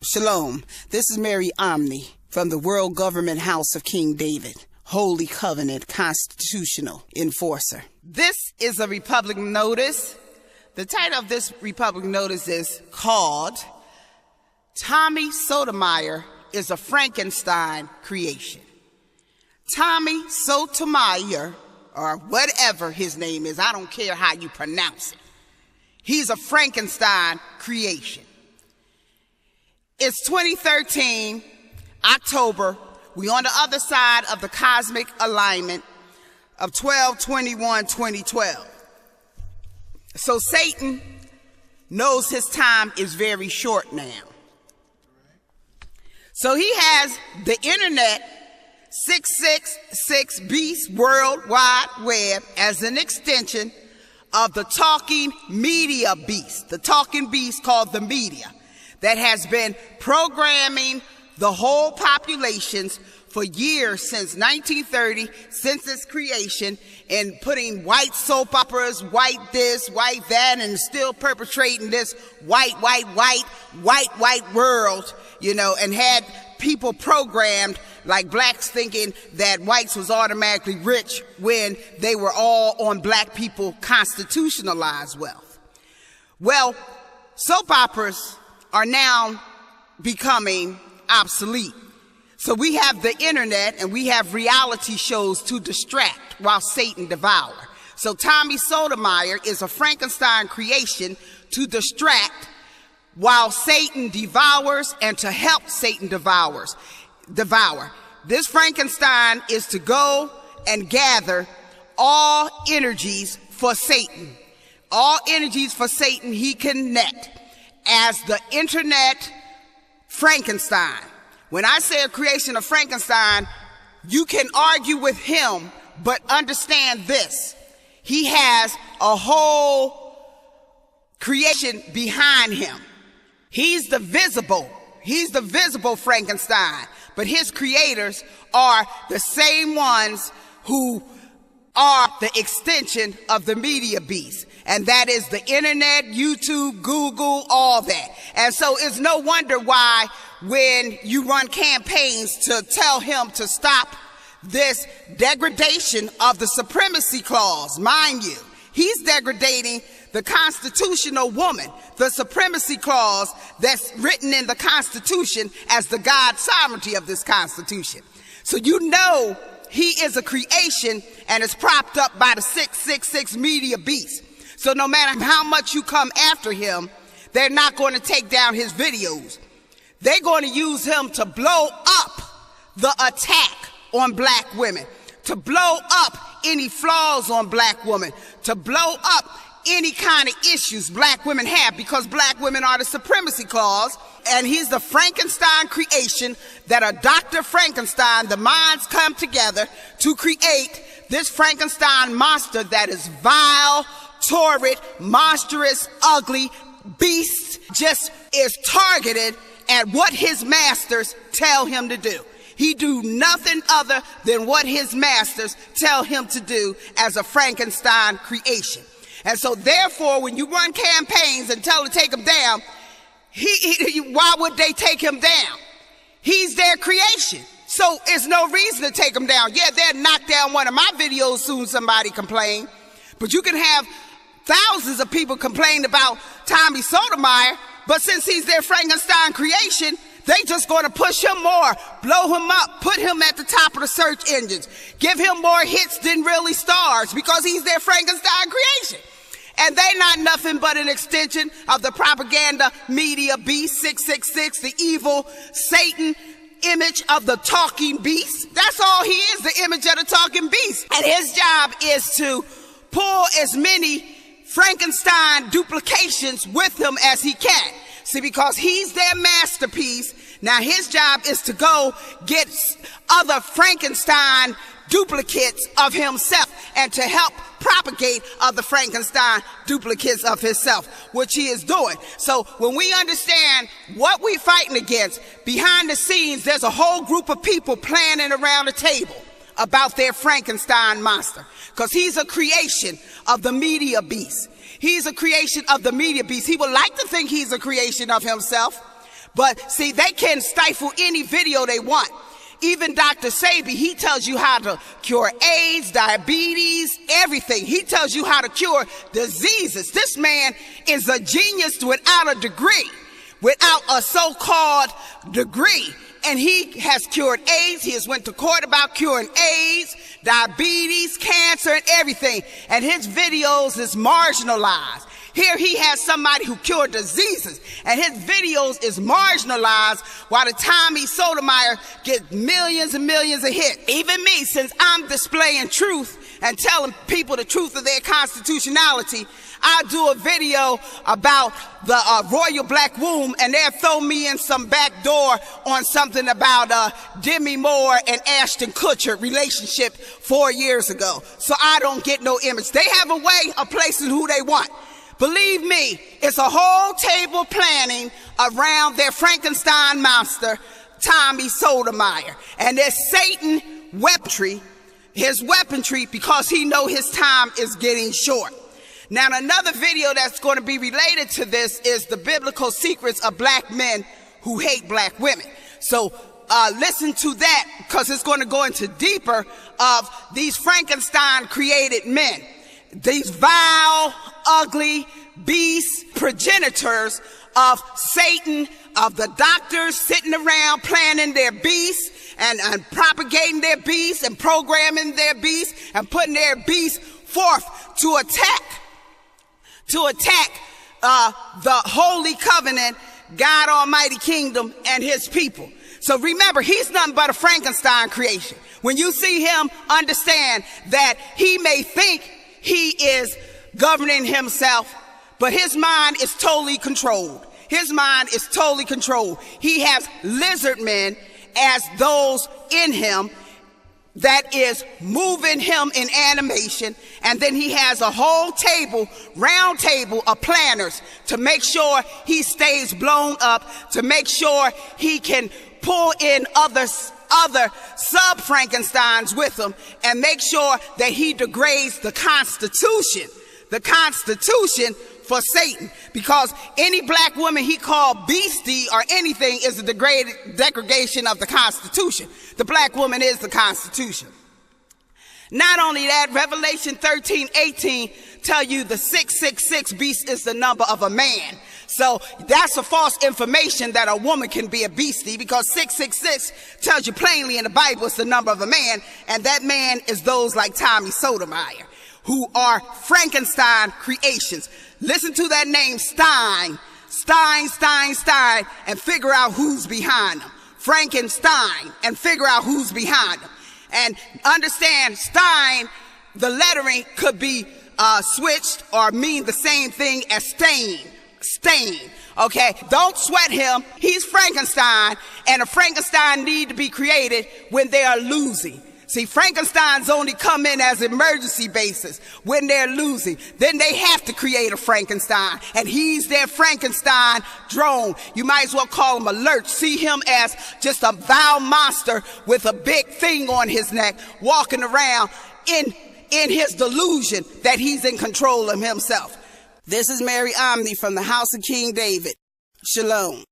Shalom. This is Mary Omni from the World Government House of King David, Holy Covenant Constitutional Enforcer. This is a Republic Notice. The title of this Republic Notice is called Tommy Sotomayer is a Frankenstein Creation. Tommy Sotomayer, or whatever his name is, I don't care how you pronounce it. He's a Frankenstein creation. It's 2013, October. We on the other side of the cosmic alignment of 12/21/2012. So Satan knows his time is very short now. So he has the internet 666 beast World Wide Web as an extension of the talking media beast, the talking beast called the media, that has been programming the whole populations for years, since 1930, since its creation, and putting white soap operas, white this, white that, and still perpetrating this white world, and had people programmed like blacks thinking that whites was automatically rich when they were all on black people constitutionalized wealth. Well, soap operas are now becoming obsolete. So we have the internet and we have reality shows to distract while Satan devour. So Tommy Sotomayer is a Frankenstein creation to distract while Satan devours and to help Satan devour. This Frankenstein is to go and gather all energies for Satan. All energies for Satan he can net as the internet Frankenstein. When I say a creation of Frankenstein, you can argue with him, but understand this. He has a whole creation behind him. He's the visible Frankenstein, but his creators are the same ones who are the extension of the media beast. And that is the internet, YouTube, Google, all that. And so it's no wonder why when you run campaigns to tell him to stop this degradation of the supremacy clause, mind you, he's degrading the constitutional woman, the supremacy clause that's written in the Constitution as the God sovereignty of this Constitution. So he is a creation and is propped up by the 666 media beast. So no matter how much you come after him, they're not going to take down his videos. They're going to use him to blow up the attack on black women, to blow up any flaws on black women, to blow up any kind of issues black women have, because black women are the supremacy clause. And he's the Frankenstein creation that a Dr. Frankenstein, the minds come together to create this Frankenstein monster that is vile, torrid, monstrous, ugly, beast, just is targeted at what his masters tell him to do. He do nothing other than what his masters tell him to do as a Frankenstein creation. And so therefore, when you run campaigns and tell them to take him down, why would they take him down? He's their creation. So there's no reason to take him down. Yeah, they'll knock down one of my videos soon somebody complain. But you can have thousands of people complain about Tommy Sotomayer, but since he's their Frankenstein creation, they just going to push him more, blow him up, put him at the top of the search engines, give him more hits than really stars, because he's their Frankenstein creation. And they not nothing but an extension of the propaganda media beast 666, the evil Satan image of the talking beast. That's all he is, the image of the talking beast. And his job is to pull as many Frankenstein duplications with him as he can. See, because he's their masterpiece, now his job is to go get other Frankenstein duplicates of himself and to help propagate other Frankenstein duplicates of himself, which he is doing. So when we understand what we're fighting against, behind the scenes, there's a whole group of people planning around the table about their Frankenstein monster, because he's a creation of the media beast. He's a creation of the media beast. He would like to think he's a creation of himself, But see, they can stifle any video they want. Even Dr. Sabi, he tells you how to cure AIDS, diabetes, everything. He tells you how to cure diseases. This man is a genius without a degree, without a so-called degree. And he has cured AIDS. He has went to court about curing AIDS, diabetes, cancer, and everything. And his videos is marginalized. Here he has somebody who cured diseases, and his videos is marginalized while the Tommy Sotomayer gets millions and millions of hits. Even me, since I'm displaying truth and telling people the truth of their constitutionality, I do a video about the royal black womb, and they'll throw me in some back door on something about Demi Moore and Ashton Kutcher relationship 4 years ago. So I don't get no image. They have a way of placing who they want. Believe me, it's a whole table planning around their Frankenstein monster, Tommy Sotomayer. And there's Satan weaponry, his weaponry, because he know his time is getting short. Now, another video that's going to be related to this is the biblical secrets of black men who hate black women. So listen to that, because it's going to go into deeper of these Frankenstein created men. These vile, ugly beast progenitors of Satan, of the doctors sitting around planning their beasts and propagating their beasts and programming their beasts and putting their beasts forth to attack the holy covenant, God Almighty kingdom and his people. So remember, he's nothing but a Frankenstein creation. When you see him, understand that he may think he is governing himself, but his mind is totally controlled. His mind is totally controlled. He has lizard men as those in him that is moving him in animation, and then he has a whole table, round table of planners to make sure he stays blown up, to make sure he can pull in other sub-Frankensteins with him, and make sure that he degrades the Constitution for Satan. Because any black woman he called beastie or anything is a degradation of the Constitution. The black woman is the Constitution. Not only that, Revelation 13:18 tell you the 666 beast is the number of a man. So that's a false information that a woman can be a beastie, because 666 tells you plainly in the Bible it's the number of a man, and that man is those like Tommy Sotomayer, who are Frankenstein creations. Listen to that name, Stein, and figure out who's behind them. Frankenstein, and figure out who's behind them. And understand, Stein, the lettering could be switched or mean the same thing as stain. Okay, don't sweat him. He's Frankenstein, and a Frankenstein need to be created when they are losing. See, Frankensteins only come in as emergency bases when they're losing. Then they have to create a Frankenstein, and he's their Frankenstein drone. You might as well call him a lurch. See him as just a vile monster with a big thing on his neck, walking around in his delusion that he's in control of himself. This is Mary Omni from the House of King David. Shalom.